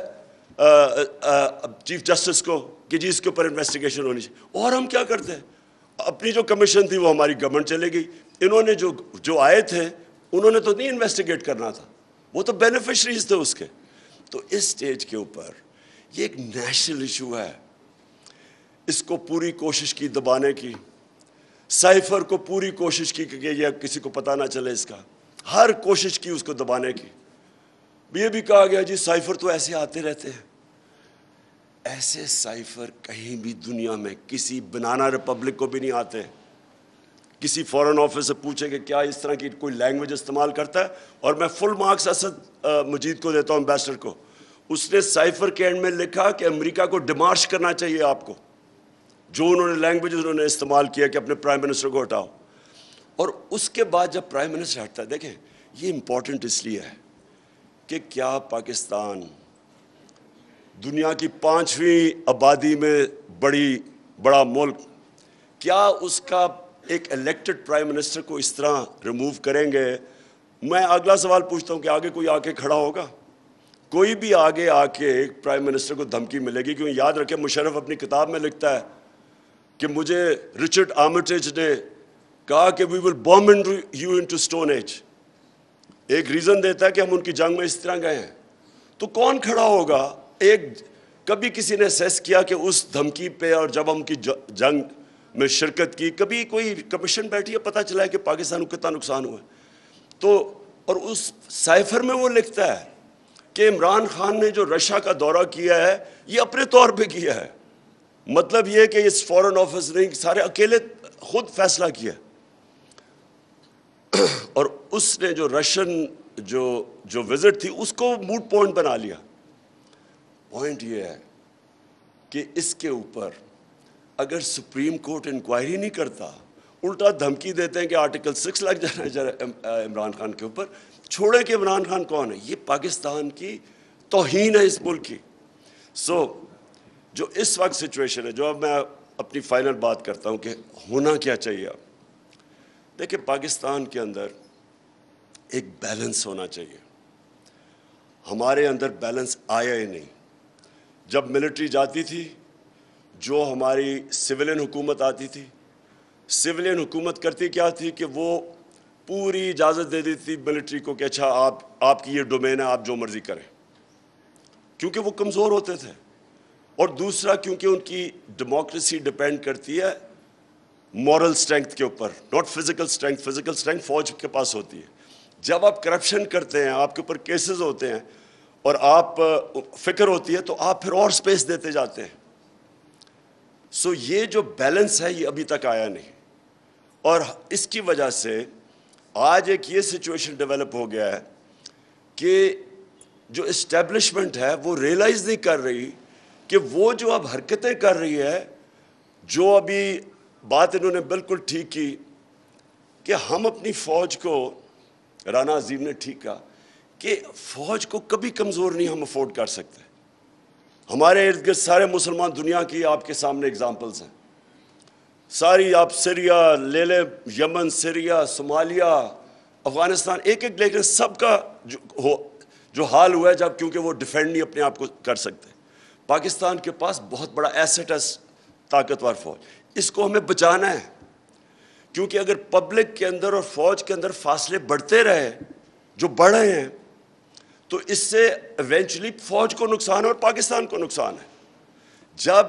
چیف جسٹس کو کہ جی اس کے اوپر انویسٹیگیشن ہونی چاہیے. اور ہم کیا کرتے ہیں, اپنی جو کمیشن تھی وہ ہماری گورنمنٹ چلے گئی, انہوں نے جو آئے تھے انہوں نے تو نہیں انویسٹیگیٹ کرنا تھا, وہ تو بینیفیشریز تھے اس کے. تو اس سٹیج کے اوپر یہ ایک نیشنل ایشو ہے, اس کو پوری کوشش کی دبانے کی, سائفر کو پوری کوشش کی کہ یہ کسی کو پتہ نہ چلے, اس کا ہر کوشش کی اس کو دبانے کی. یہ بھی کہا گیا جی سائفر تو ایسے آتے رہتے ہیں. ایسے سائفر کہیں بھی دنیا میں کسی بنانا ریپبلک کو بھی نہیں آتے. کسی فورن آفس سے پوچھے کہ کیا اس طرح کی کوئی لینگویج استعمال کرتا ہے, اور میں فل مارکس اسد مجید کو دیتا ہوں, امبیسڈر کو. اس نے سائفر کے اینڈ میں لکھا کہ امریکہ کو ڈیمارش کرنا چاہیے آپ کو, جو انہوں نے لینگویجز انہوں نے استعمال کیا کہ اپنے پرائم منسٹر کو ہٹاؤ. اور اس کے بعد جب پرائم منسٹر ہٹتا ہے, دیکھیں یہ امپورٹنٹ اس لیے ہے کہ کیا پاکستان دنیا کی 5ویں آبادی میں بڑا ملک, کیا اس کا ایک الیکٹڈ پرائم منسٹر کو اس طرح ریموو کریں گے؟ میں اگلا سوال پوچھتا ہوں کہ آگے کوئی آ کے کھڑا ہوگا؟ کوئی بھی آگے آ کے پرائم منسٹر کو دھمکی ملے گی, کیونکہ یاد رکھیں مشرف اپنی کتاب میں لکھتا ہے کہ مجھے رچرڈ آرمیٹیج نے کہا کہ we will bomb you into stone age. ایک ریزن دیتا ہے کہ ہم ان کی جنگ میں اس طرح گئے ہیں. تو کون کھڑا ہوگا؟ کبھی کسی نے سیس کیا کہ اس دھمکی پہ, اور جب ہم کی جنگ میں شرکت کی, کبھی کوئی کمیشن بیٹھی ہے پتہ چلا ہے کہ پاکستان کو کتنا نقصان ہوا ہے؟ تو اور اس سائفر میں وہ لکھتا ہے کہ عمران خان نے جو رشیا کا دورہ کیا ہے یہ اپنے طور پہ کیا ہے, مطلب یہ کہ اس فورن آفس نے سارے اکیلے خود فیصلہ کیا. اور اس نے جو رشین جو وزٹ تھی اس کو موڈ پوائنٹ بنا لیا. پوائنٹ یہ ہے کہ اس کے اوپر اگر سپریم کورٹ انکوائری نہیں کرتا, الٹا دھمکی دیتے ہیں کہ آرٹیکل 6 لگ جانا ہے عمران خان کے اوپر, چھوڑے کہ عمران خان کون ہے. یہ پاکستان کی توہین ہے اس ملک کی. جو اس وقت سچویشن ہے, جو اب میں اپنی فائنل بات کرتا ہوں کہ ہونا کیا چاہیے. اب دیکھیں پاکستان کے اندر ایک بیلنس ہونا چاہیے. ہمارے اندر بیلنس آیا ہی نہیں. جب ملٹری جاتی تھی, جو ہماری سویلین حکومت آتی تھی, سویلین حکومت کرتی کیا تھی کہ وہ پوری اجازت دے دیتی تھی ملٹری کو کہ اچھا آپ کی یہ ڈومین ہے, آپ جو مرضی کریں, کیونکہ وہ کمزور ہوتے تھے. اور دوسرا کیونکہ ان کی ڈیموکریسی ڈیپینڈ کرتی ہے مورل سٹرینگتھ کے اوپر, ناٹ فزیکل سٹرینگتھ. فزیکل سٹرینگتھ فوج کے پاس ہوتی ہے. جب آپ کرپشن کرتے ہیں, آپ کے اوپر کیسز ہوتے ہیں اور آپ فکر ہوتی ہے, تو آپ پھر اور سپیس دیتے جاتے ہیں. یہ جو بیلنس ہے یہ ابھی تک آیا نہیں, اور اس کی وجہ سے آج ایک یہ سچویشن ڈیولپ ہو گیا ہے کہ جو اسٹیبلشمنٹ ہے وہ ریئلائز نہیں کر رہی کہ وہ جو اب حرکتیں کر رہی ہے, جو ابھی بات انہوں نے بالکل ٹھیک کی کہ ہم اپنی فوج کو, رانا عظیم نے ٹھیک کہا کہ فوج کو کبھی کمزور نہیں ہم افورڈ کر سکتے. ہمارے ارد گرد سارے مسلمان دنیا کی آپ کے سامنے اگزامپلز ہیں ساری. آپ سیریا لے لیں, یمن, سیریا, صومالیہ, افغانستان, ایک لیکن سب کا جو حال ہوا ہے جب کیونکہ وہ ڈیفینڈ نہیں اپنے آپ کو کر سکتے. پاکستان کے پاس بہت بڑا ایسٹ ہے طاقتور فوج. اس کو ہمیں بچانا ہے, کیونکہ اگر پبلک کے اندر اور فوج کے اندر فاصلے بڑھتے رہے جو بڑھ رہے ہیں تو اس سے ایونچولی فوج کو نقصان ہے اور پاکستان کو نقصان ہے. جب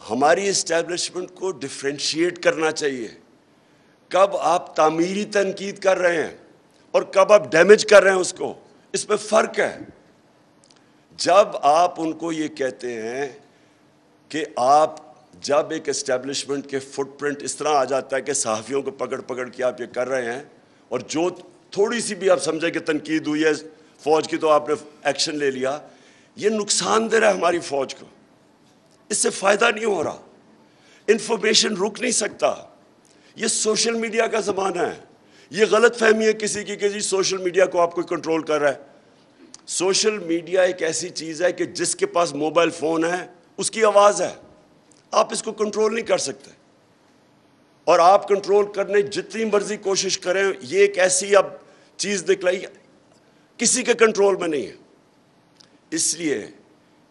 ہماری اسٹیبلشمنٹ کو ڈفرینشیٹ کرنا چاہیے, کب آپ تعمیری تنقید کر رہے ہیں اور کب آپ ڈیمیج کر رہے ہیں اس کو, اس میں فرق ہے. جب آپ ان کو یہ کہتے ہیں کہ آپ جب ایک اسٹیبلشمنٹ کے فٹ پرنٹ اس طرح آ جاتا ہے کہ صحافیوں کو پکڑ پکڑ کے آپ یہ کر رہے ہیں, اور جو تھوڑی سی بھی آپ سمجھیں کہ تنقید ہوئی ہے فوج کی تو آپ نے ایکشن لے لیا, یہ نقصان دہ رہا ہے ہماری فوج کو, اس سے فائدہ نہیں ہو رہا, انفارمیشن رک نہیں سکتا. یہ سوشل میڈیا کا زمانہ ہے, یہ غلط فہمی ہے کسی کی کہ جی سوشل میڈیا کو آپ کو کنٹرول کر رہا ہے. سوشل میڈیا ایک ایسی چیز ہے کہ جس کے پاس موبائل فون ہے اس کی آواز ہے, آپ اس کو کنٹرول نہیں کر سکتے, اور آپ کنٹرول کرنے جتنی مرضی کوشش کریں یہ ایک ایسی اب چیز نکلائی کسی کے کنٹرول میں نہیں ہے. اس لیے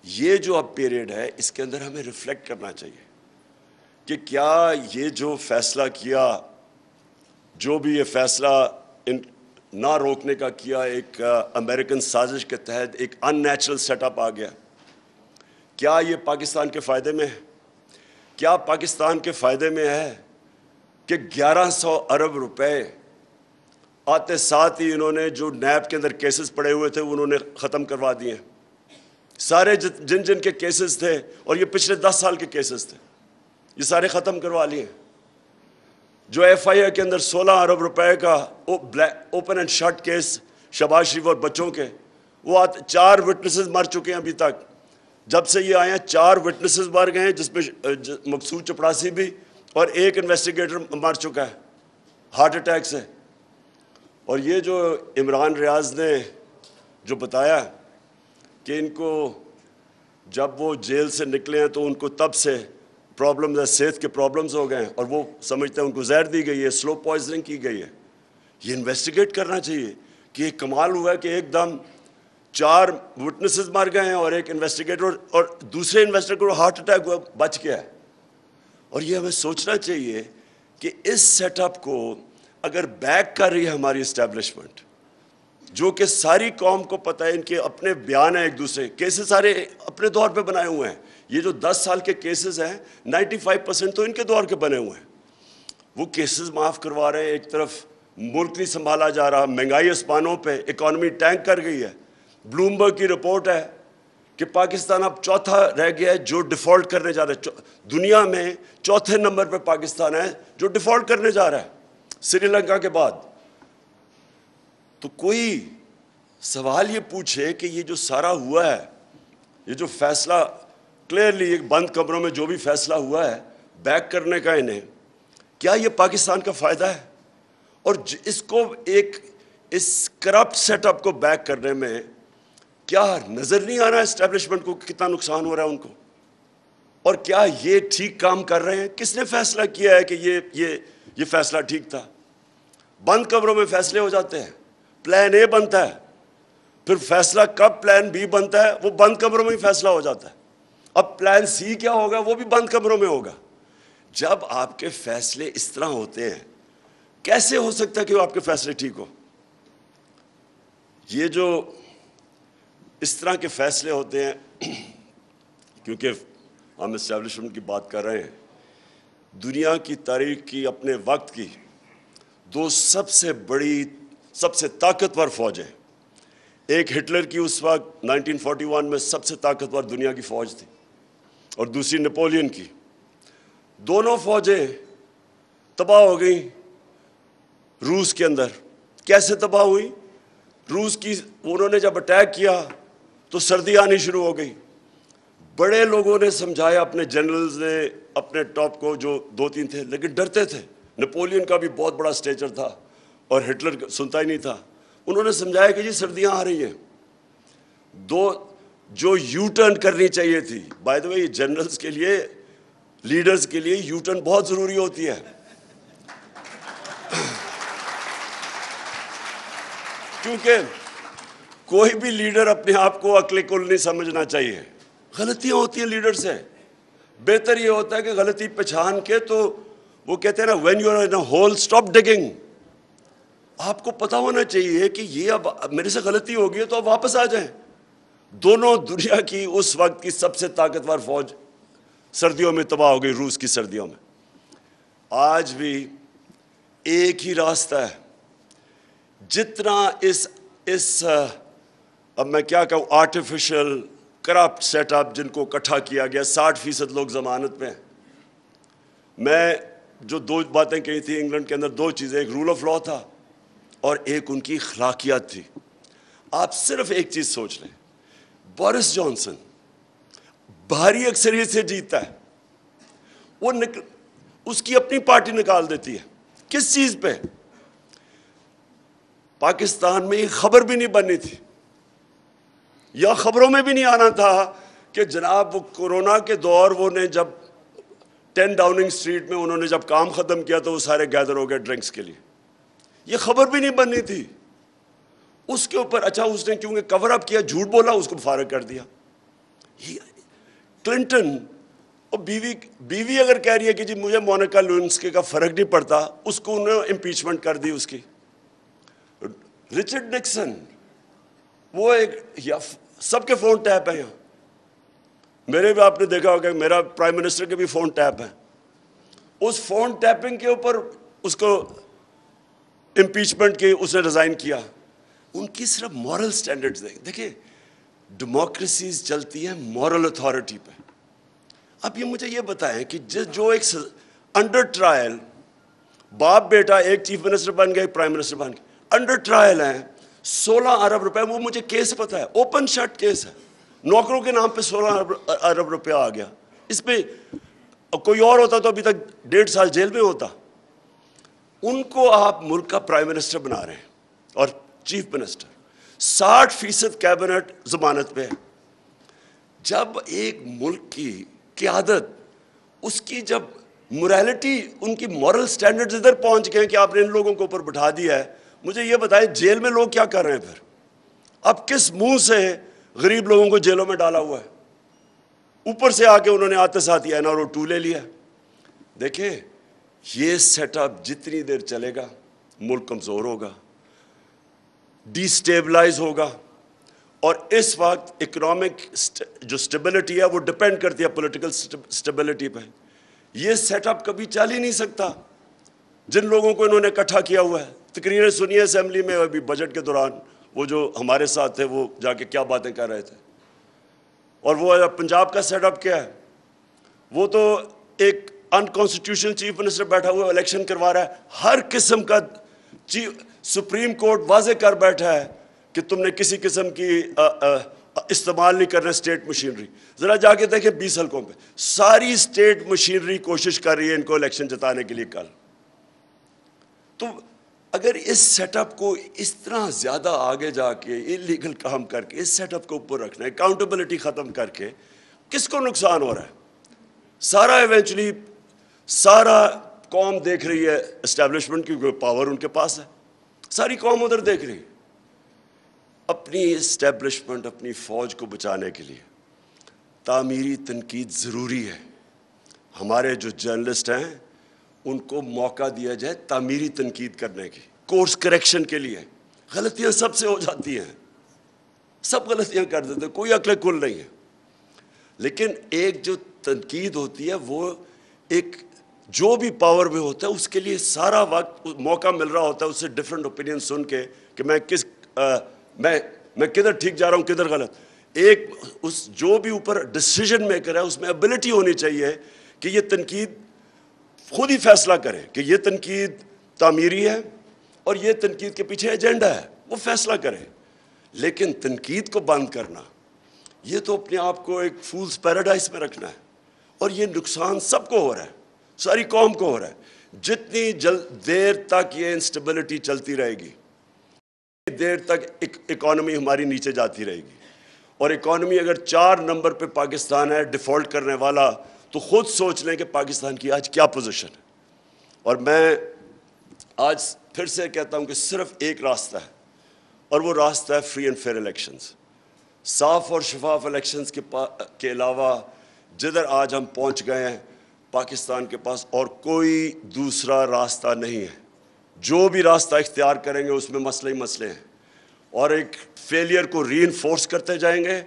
یہ جو اب پیریڈ ہے اس کے اندر ہمیں ریفلیکٹ کرنا چاہیے کہ کیا یہ جو فیصلہ کیا, جو بھی یہ فیصلہ نہ روکنے کا کیا, ایک امریکن سازش کے تحت ایک ان نیچرل سیٹ اپ آ گیا, کیا یہ پاکستان کے فائدے میں ہے؟ کیا پاکستان کے فائدے میں ہے کہ 1100 ارب روپے آتے ساتھ ہی انہوں نے جو نیب کے اندر کیسز پڑے ہوئے تھے انہوں نے ختم کروا دیے, سارے جن کے کیسز تھے, اور یہ پچھلے 10 سال کے کیسز تھے, یہ سارے ختم کروا لیے. جو ایف آئی اے کے اندر 16 ارب روپے کا open and shut case Shahbaz Sharif اور بچوں کے, وہ 4 وٹنسز مر چکے ہیں ابھی تک. جب سے یہ آئے ہیں 4 وٹنسز مر گئے ہیں, جس میں مقصود چپڑاسی بھی, اور ایک انویسٹیگیٹر مر چکا ہے ہارٹ اٹیک سے. اور یہ جو عمران ریاض نے جو بتایا کہ ان کو جب وہ جیل سے نکلے ہیں تو ان کو تب سے پرابلمز ہے, صحت کے پرابلمز ہو گئے ہیں, اور وہ سمجھتے ہیں ان کو زہر دی گئی ہے, سلو پوائزننگ کی گئی ہے. یہ انویسٹیگیٹ کرنا چاہیے کہ یہ کمال ہوا ہے کہ ایک دم 4 وٹنسز مر گئے ہیں اور ایک انویسٹیگیٹر اور دوسرے انویسٹیگیٹر کو ہارٹ اٹیک ہوا بچ گیا ہے. اور یہ ہمیں سوچنا چاہیے کہ اس سیٹ اپ کو اگر بیک کر رہی ہے ہماری اسٹیبلشمنٹ, جو کہ ساری قوم کو پتہ ہے, ان کے اپنے بیان ہیں, ایک دوسرے کیسز سارے اپنے دور پہ بنائے ہوئے ہیں. یہ جو 10 سال کے کیسز ہیں 95% تو ان کے دور کے بنے ہوئے ہیں. وہ کیسز معاف کروا رہے ہیں, ایک طرف ملک نہیں سنبھالا جا رہا, مہنگائی آسمانوں پہ, اکانومی ٹینک کر گئی ہے. بلومبرگ کی رپورٹ ہے کہ پاکستان اب چوتھا رہ گیا ہے جو ڈیفالٹ کرنے جا رہا ہے. دنیا میں چوتھے نمبر پہ پاکستان ہے جو ڈیفالٹ کرنے جا رہا ہے, سری لنکا کے بعد. تو کوئی سوال یہ پوچھے کہ یہ جو سارا ہوا ہے, یہ جو فیصلہ کلیئرلی ایک بند کمروں میں جو بھی فیصلہ ہوا ہے بیک کرنے کا انہیں, کیا یہ پاکستان کا فائدہ ہے؟ اور اس کو ایک اس کرپٹ سیٹ اپ کو بیک کرنے میں کیا نظر نہیں آ رہا ہے اسٹیبلشمنٹ کو کتنا نقصان ہو رہا ہے ان کو؟ اور کیا یہ ٹھیک کام کر رہے ہیں؟ کس نے فیصلہ کیا ہے کہ یہ فیصلہ ٹھیک تھا؟ بند کمروں میں فیصلے ہو جاتے ہیں, پلان اے بنتا ہے, پھر فیصلہ کب پلان بی بنتا ہے وہ بند کمروں میں ہی فیصلہ ہو جاتا ہے. اب پلان سی کیا ہوگا وہ بھی بند کمروں میں ہوگا. جب آپ کے فیصلے اس طرح ہوتے ہیں کیسے ہو سکتا ہے کہ وہ آپ کے فیصلے ٹھیک ہو؟ یہ جو اس طرح کے فیصلے ہوتے ہیں, کیونکہ ہم اسٹیبلشمنٹ کی بات کر رہے ہیں, دنیا کی تاریخ کی اپنے وقت کی 2 سب سے بڑی سب سے طاقتور فوجیں, ایک ہٹلر کی اس وقت 1941 میں سب سے طاقتور دنیا کی فوج تھی, اور دوسری نپولین کی. دونوں فوجیں تباہ ہو گئیں روس کے اندر. کیسے تباہ ہوئی؟ روس کی انہوں نے جب اٹیک کیا تو سردی آنی شروع ہو گئی. بڑے لوگوں نے سمجھایا, اپنے جنرلز نے, اپنے ٹاپ کو جو 2-3 تھے, لیکن ڈرتے تھے. نپولین کا بھی بہت بڑا اسٹیچر تھا اور ہٹلر سنتا ہی نہیں تھا. انہوں نے سمجھایا کہ جی سردیاں آ رہی ہیں. جو یو ٹرن کرنی چاہیے تھی, بائی دا وے یہ جنرلز کے لیے, لیڈرز کے لیے یو ٹرن بہت ضروری ہوتی ہے, کیونکہ کوئی بھی لیڈر اپنے آپ کو عقل کل نہیں سمجھنا چاہیے. غلطیاں ہوتی ہیں لیڈر سے. بہتر یہ ہوتا ہے کہ غلطی پہچان کے تو وہ کہتے ہیں نا when you are in a hole stop digging. آپ کو پتا ہونا چاہیے کہ یہ اب میرے سے غلطی ہوگی ہے تو اب واپس آ جائیں. دونوں دنیا کی اس وقت کی سب سے طاقتور فوج سردیوں میں تباہ ہو گئی, روس کی سردیوں میں. آج بھی ایک ہی راستہ ہے. جتنا اس اب میں کیا کہوں آرٹیفیشل کرپٹ سیٹ اپ جن کو اکٹھا کیا گیا, 60% لوگ ضمانت میں ہیں. میں جو 2 باتیں کہی تھی انگلینڈ کے اندر, 2 چیزیں, ایک رول آف لا تھا اور ایک ان کی اخلاقیات تھی. آپ صرف ایک چیز سوچ لیں, بورس جانسن بھاری اکثریت سے جیتتا ہے, وہ اس کی اپنی پارٹی نکال دیتی ہے. کس چیز پہ؟ پاکستان میں یہ خبر بھی نہیں بننی تھی, یا خبروں میں بھی نہیں آنا تھا کہ جناب وہ کورونا کے دور وہ نے جب 10 ڈاؤننگ اسٹریٹ میں انہوں نے جب کام ختم کیا تو وہ سارے گیدر ہو گئے ڈرنکس کے لیے. یہ خبر بھی نہیں بننی تھی. اس کے اوپر اچھا اس نے کیونکہ کور اپ کیا, جھوٹ بولا, اس کو فارغ کر دیا. کلنٹن اور بیوی اگر کہہ رہی ہے کہ جی مجھے مونیکا لیونسکی کا فرق نہیں پڑتا, اس کو انہوں نے امپیچمنٹ کر دی اس کی. رچرڈ نکسن وہ ایک سب کے فون ٹیپ ہیں یہاں, میرے بھی آپ نے دیکھا ہوگا میرا پرائم منسٹر کے بھی فون ٹیپ ہیں. اس فون ٹیپنگ کے اوپر اس کو امپیچمنٹ کی, اس نے ریزائن کیا. ان کی صرف مورل سٹینڈرڈز دیکھیں, ڈیموکریسیز چلتی ہیں مورل اتھارٹی پہ. اب یہ مجھے یہ بتائیں کہ جو ایک انڈر ٹرائل باپ بیٹا ایک چیف منسٹر بن گئے, پرائم منسٹر بن گئے, انڈر ٹرائل ہیں, 16 ارب روپے, وہ مجھے کیس پتہ ہے, اوپن شٹ کیس ہے, نوکروں کے نام پہ 16 ارب روپیہ آ گیا. اس پہ کوئی اور ہوتا تو ابھی تک 1.5 سال جیل میں ہوتا. ان کو آپ ملک کا پرائم منسٹر بنا رہے ہیں اور چیف منسٹر, 60% کیبنٹ ضمانت پہ ہے. جب ایک ملک کی قیادت, اس کی جب موریلٹی, ان کی مورل سٹینڈرڈز ادھر پہنچ گئے کہ آپ نے ان لوگوں کو اوپر بٹھا دیا ہے, مجھے یہ بتائیں جیل میں لوگ کیا کر رہے ہیں پھر؟ اب کس منہ سے غریب لوگوں کو جیلوں میں ڈالا ہوا ہے؟ اوپر سے آ کے انہوں نے آتے ساتھ ہی NRO 2 لے لیا. دیکھیں یہ سیٹ اپ جتنی دیر چلے گا ملک کمزور ہوگا, ڈی سٹیبلائز ہوگا. اور اس وقت اکنامک جو سٹیبلٹی ہے وہ ڈپینڈ کرتی ہے پولیٹیکل سٹیبلٹی پہ. یہ سیٹ اپ کبھی چل ہی نہیں سکتا جن لوگوں کو انہوں نے اکٹھا کیا ہوا ہے. تقریریں سنیے اسمبلی میں ابھی بجٹ کے دوران, وہ جو ہمارے ساتھ تھے وہ جا کے کیا باتیں کر رہے تھے. اور وہ پنجاب کا سیٹ اپ کیا ہے, وہ تو ایک انکانسٹیٹیوشنل چیف منسٹر بیٹھا ہوا الیکشن کروا رہا ہے. ہر قسم کا سپریم کورٹ واضح کر بیٹھا ہے کہ تم نے کسی قسم کی استعمال نہیں کرنا اسٹیٹ مشینری. ذرا جا کے دیکھیں 20 حلقوں پہ ساری اسٹیٹ مشینری کوشش کر رہی ہے ان کو الیکشن جتانے کے لیے کل. تو اگر اس سیٹ اپ کو اس طرح زیادہ آگے جا کے انلیگل کام کر کے اس سیٹ اپ کو اوپر رکھنا ہے, اکاؤنٹیبلٹی ختم کر کے, کس کو نقصان ہو رہا ہے؟ سارا ایونچولی سارا قوم دیکھ رہی ہے اسٹیبلشمنٹ کی پاور ان کے پاس ہے, ساری قوم ادھر دیکھ رہی ہے. اپنی اسٹیبلشمنٹ, اپنی فوج کو بچانے کے لیے تعمیری تنقید ضروری ہے. ہمارے جو جرنلسٹ ہیں ان کو موقع دیا جائے تعمیری تنقید کرنے کی, کورس کریکشن کے لیے. غلطیاں سب سے ہو جاتی ہیں, سب غلطیاں کر دیتے ہیں, کوئی عقل کل نہیں ہے. لیکن ایک جو تنقید ہوتی ہے وہ ایک جو بھی پاور میں ہوتا ہے اس کے لیے سارا وقت موقع مل رہا ہوتا ہے اس سے ڈفرینٹ اوپینین سن کے کہ میں کدھر ٹھیک جا رہا ہوں کدھر غلط. ایک اس جو بھی اوپر ڈیسیژن میکر ہے اس میں ایبلٹی ہونی چاہیے کہ یہ تنقید خود ہی فیصلہ کرے کہ یہ تنقید تعمیری ہے اور یہ تنقید کے پیچھے ایجنڈا ہے, وہ فیصلہ کرے. لیکن تنقید کو بند کرنا یہ تو اپنے آپ کو ایک فولز پیراڈائز میں رکھنا ہے, اور یہ نقصان سب کو ہو رہا ہے, ساری قوم کو ہو رہا ہے. جتنی دیر تک یہ انسٹیبلٹی چلتی رہے گی دیر تک اکانومی ہماری نیچے جاتی رہے گی. اور اکانومی اگر 4 نمبر پہ پاکستان ہے ڈیفالٹ کرنے والا, تو خود سوچ لیں کہ پاکستان کی آج کیا پوزیشن ہے. اور میں آج پھر سے کہتا ہوں کہ صرف ایک راستہ ہے, اور وہ راستہ ہے فری اینڈ فیئر الیکشنز. صاف اور شفاف الیکشنز کے علاوہ جدھر آج ہم پہنچ گئے ہیں پاکستان کے پاس اور کوئی دوسرا راستہ نہیں ہے. جو بھی راستہ اختیار کریں گے اس میں مسئلے ہی مسئلے ہیں اور ایک فیلئر کو ری انفورس کرتے جائیں گے.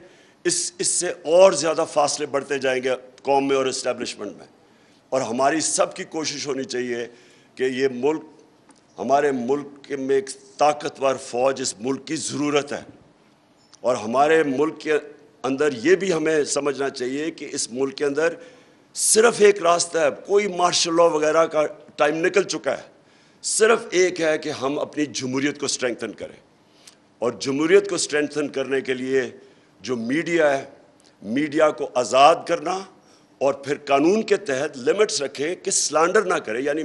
اس سے اور زیادہ فاصلے بڑھتے جائیں گے قوم میں اور اسٹیبلشمنٹ میں. اور ہماری سب کی کوشش ہونی چاہیے کہ یہ ملک، ہمارے ملک میں ایک طاقتور فوج اس ملک کی ضرورت ہے. اور ہمارے ملک کے اندر یہ بھی ہمیں سمجھنا چاہیے کہ اس ملک کے اندر صرف ایک راستہ ہے. کوئی مارشل لاء وغیرہ کا ٹائم نکل چکا ہے. صرف ایک ہے کہ ہم اپنی جمہوریت کو اسٹرینگتھن کریں. اور جمہوریت کو اسٹرینگتھن کرنے کے لیے جو میڈیا ہے، میڈیا کو آزاد کرنا اور پھر قانون کے تحت لمٹس رکھیں کہ سلانڈر نہ کرے. یعنی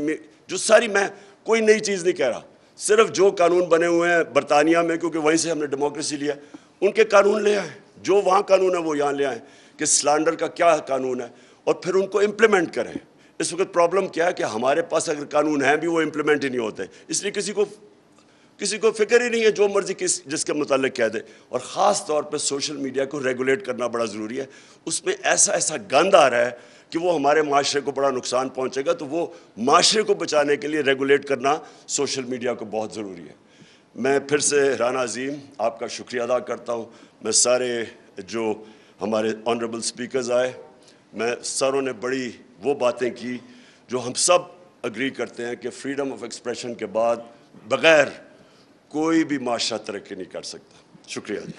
جو ساری، میں کوئی نئی چیز نہیں کہہ رہا، صرف جو قانون بنے ہوئے ہیں برطانیہ میں، کیونکہ وہیں سے ہم نے ڈیموکریسی لیا، ان کے قانون لے آئیں. جو وہاں قانون ہے وہ یہاں لے آئیں کہ سلانڈر کا کیا قانون ہے اور پھر ان کو امپلیمنٹ کریں. اس وقت پرابلم کیا ہے کہ ہمارے پاس اگر قانون ہیں بھی وہ امپلیمنٹ ہی نہیں ہوتے، اس لیے کسی کو فکر ہی نہیں ہے، جو مرضی جس کے متعلق کہہ دے. اور خاص طور پہ سوشل میڈیا کو ریگولیٹ کرنا بڑا ضروری ہے. اس میں ایسا گند آ رہا ہے کہ وہ ہمارے معاشرے کو بڑا نقصان پہنچے گا. تو وہ معاشرے کو بچانے کے لیے ریگولیٹ کرنا سوشل میڈیا کو بہت ضروری ہے. میں پھر سے رانا عظیم آپ کا شکریہ ادا کرتا ہوں. میں سارے جو ہمارے آنریبل اسپیکرز آئے، میں ساروں نے بڑی وہ باتیں کی جو ہم سب اگری کرتے ہیں کہ فریڈم آف ایکسپریشن کے بعد بغیر کوئی بھی معاشرہ ترقی نہیں کر سکتا. شکریہ جی.